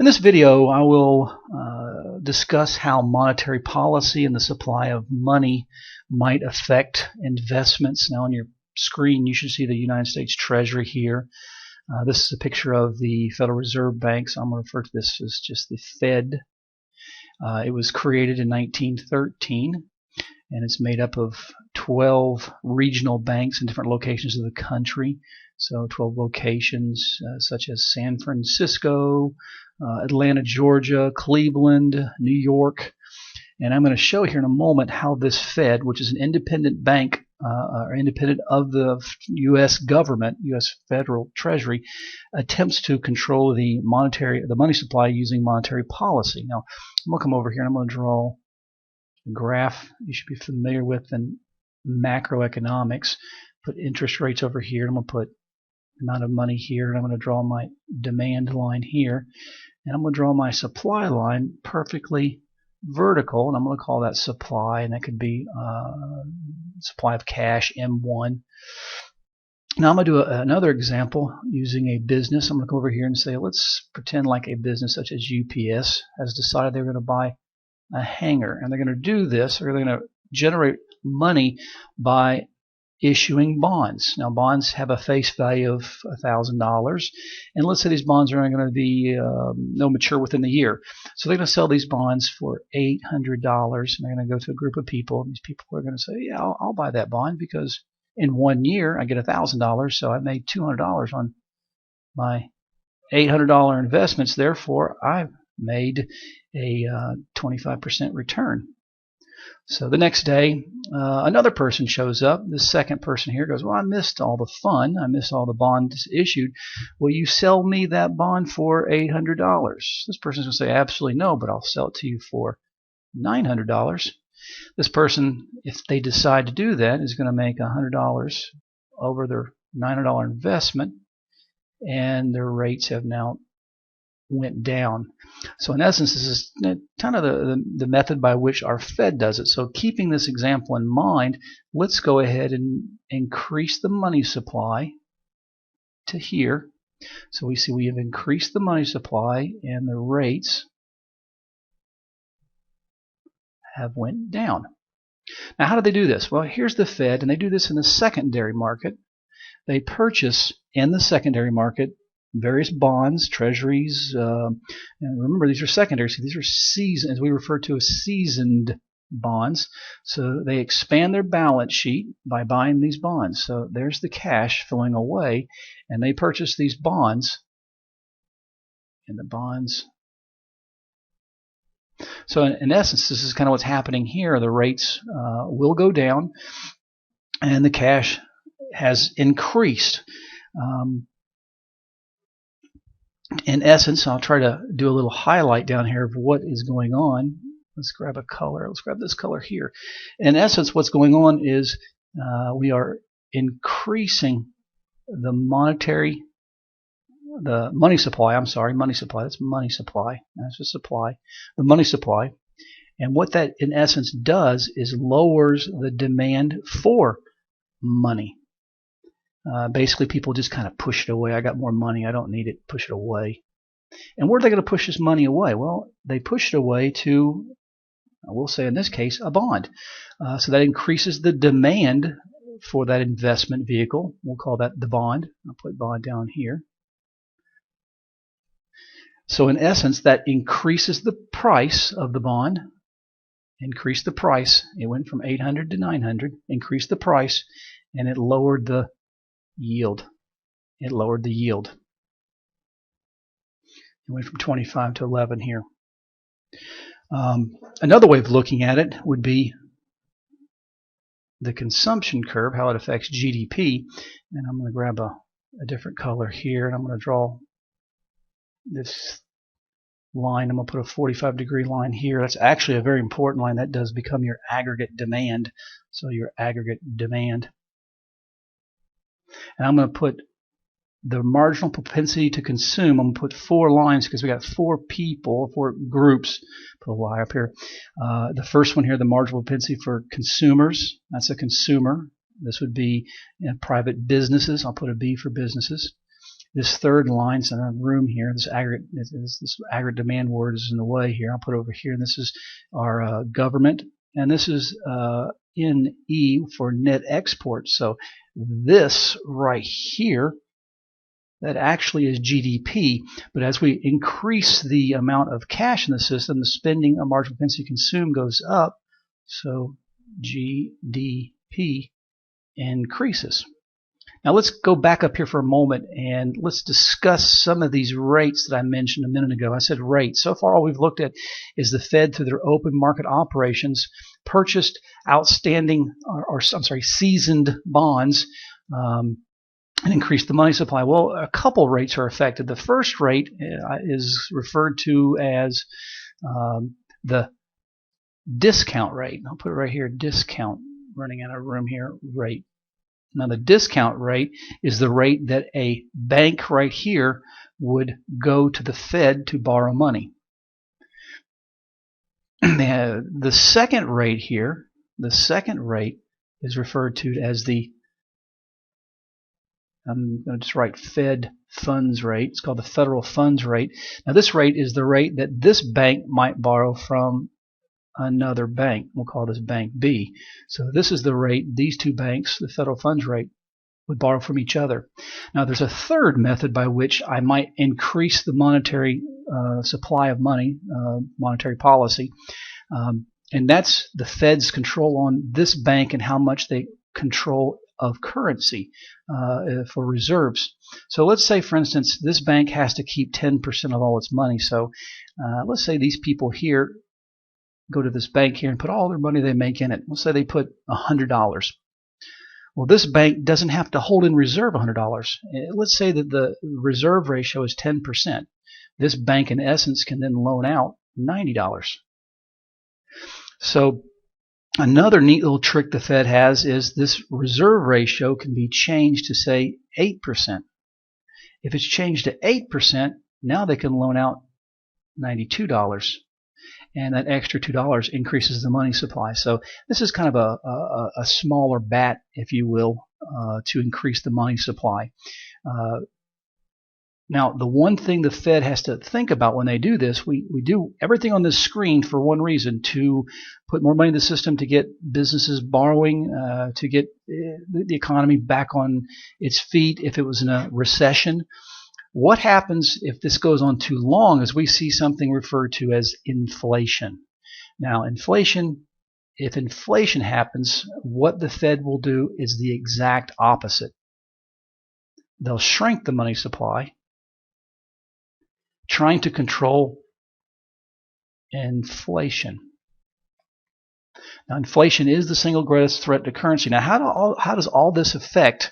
In this video, I will discuss how monetary policy and the supply of money might affect investments. Now on your screen, you should see the United States Treasury here. This is a picture of the Federal Reserve Bank, so I'm going to refer to this as just the Fed. It was created in 1913, and it's made up of 12 regional banks in different locations of the country. So 12 locations such as San Francisco, Atlanta, Georgia, Cleveland, New York. And I'm going to show here in a moment how this Fed, which is an independent bank, or independent of the U.S. government, U.S. Federal Treasury, attempts to control the money supply using monetary policy. Now, I'm going to come over here and I'm going to draw a graph you should be familiar with in macroeconomics. Put interest rates over here. I'm going to put amount of money here, and I'm going to draw my demand line here, and I'm going to draw my supply line perfectly vertical, and I'm going to call that supply, and that could be supply of cash, M1. Now I'm going to do another example using a business. I'm going to go over here and say, let's pretend like a business such as UPS has decided they're going to buy a hangar, and they're going to do this, or they're going to generate money by issuing bonds. Now bonds have a face value of $1,000, and let's say these bonds are going to be they'll mature within the year. So they're going to sell these bonds for $800, and they're going to go to a group of people, and these people are going to say, yeah, I'll buy that bond because in 1 year I get $1,000, so I made $200 on my $800 investments. Therefore, I've made a 25% return. So the next day, another person shows up. The second person here goes, well, I missed all the fun. I missed all the bonds issued. Will you sell me that bond for $800? This person's going to say, absolutely no, but I'll sell it to you for $900. This person, if they decide to do that, is going to make $100 over their $900 investment, and their rates have now went down. So in essence, this is kind of the method by which our Fed does it. So keeping this example in mind, let's go ahead and increase the money supply to here. So we see we have increased the money supply, and the rates have went down. Now how do they do this? Well, here's the Fed, and they do this in the secondary market. They purchase in the secondary market various bonds, treasuries, and remember these are secondary, so these are seasoned, as we refer to as seasoned bonds. So they expand their balance sheet by buying these bonds. So there's the cash flowing away, and they purchase these bonds, and the bonds. So in essence, this is kind of what's happening here. The rates will go down, and the cash has increased. In essence, I'll try to do a little highlight down here of what is going on. Let's grab a color. Let's grab this color here. In essence, what's going on is we are increasing the money supply. I'm sorry, money supply. That's money supply. That's the supply. The money supply. And what that in essence does is lowers the demand for money. Basically, people just kind of push it away. I got more money. I don't need it. Push it away. And where are they going to push this money away? Well, they push it away to, we'll say in this case, a bond. So that increases the demand for that investment vehicle. We'll call that the bond. I'll put bond down here. So in essence, that increases the price of the bond. Increased the price. It went from 800 to 900. Increased the price, and it lowered the yield. It lowered the yield. It went from 25 to 11 here. Another way of looking at it would be the consumption curve, how it affects GDP. And I'm going to grab a different color here, and I'm going to draw this line. I'm going to put a 45-degree line here. That's actually a very important line. That does become your aggregate demand. So your aggregate demand. And I'm going to put the marginal propensity to consume. I'm going to put 4 lines because we got 4 people, 4 groups. Put a Y up here. The first one here, the marginal propensity for consumers. That's a consumer. This would be private businesses. I'll put a B for businesses. This third line, so in room here, this aggregate demand word is in the way here. I'll put it over here. And this is our government, and this is NE for net export. So this right here, that actually is GDP. But as we increase the amount of cash in the system, the spending or marginal propensity to consume goes up. So GDP increases. Now let's go back up here for a moment and let's discuss some of these rates that I mentioned a minute ago. I said rates. So far all we've looked at is the Fed through their open market operations purchased outstanding seasoned bonds and increased the money supply. Well, a couple rates are affected. The first rate is referred to as the discount rate. I'll put it right here, discount, running out of room here, rate. Now the discount rate is the rate that a bank right here would go to the Fed to borrow money. The second rate here, the second rate is referred to as the, I'm going to just write Fed funds rate. It's called the federal funds rate. Now this rate is the rate that this bank might borrow from another bank. We'll call this bank B. So this is the rate these two banks, the federal funds rate, would borrow from each other. Now there's a third method by which I might increase the monetary supply of money, monetary policy, and that's the Fed's control on this bank and how much they control of currency for reserves. So let's say, for instance, this bank has to keep 10% of all its money. So let's say these people here go to this bank here and put all their money they make in it. Let's say they put $100. Well, this bank doesn't have to hold in reserve $100. Let's say that the reserve ratio is 10%. This bank, in essence, can then loan out $90. So another neat little trick the Fed has is this reserve ratio can be changed to, say, 8%. If it's changed to 8%, now they can loan out $92. And that extra $2 increases the money supply. So this is kind of a smaller bat, if you will, to increase the money supply. Now, the one thing the Fed has to think about when they do this, we do everything on this screen for one reason: to put more money in the system, to get businesses borrowing, to get the economy back on its feet if it was in a recession. What happens if this goes on too long is we see something referred to as inflation. Now, if inflation happens, what the Fed will do is the exact opposite. They'll shrink the money supply, trying to control inflation. Now, inflation is the single greatest threat to currency. Now, how does all this affect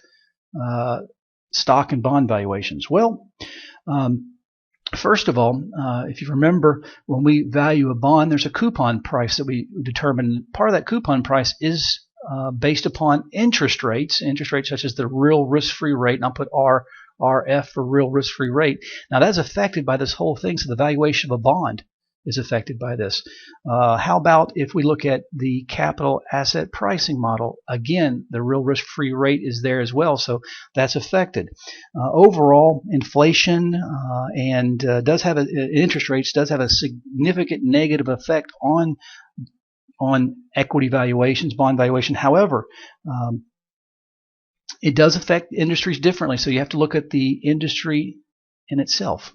stock and bond valuations? Well, first of all, if you remember, when we value a bond, there's a coupon price that we determine. Part of that coupon price is based upon interest rates such as the real risk-free rate, and I'll put RF for real risk-free rate. Now that's affected by this whole thing, so the valuation of a bond is affected by this. How about if we look at the capital asset pricing model? Again, the real risk-free rate is there as well, so that's affected. Overall, inflation and does have interest rates does have a significant negative effect on equity valuations, bond valuation. However, it does affect industries differently, so you have to look at the industry in itself.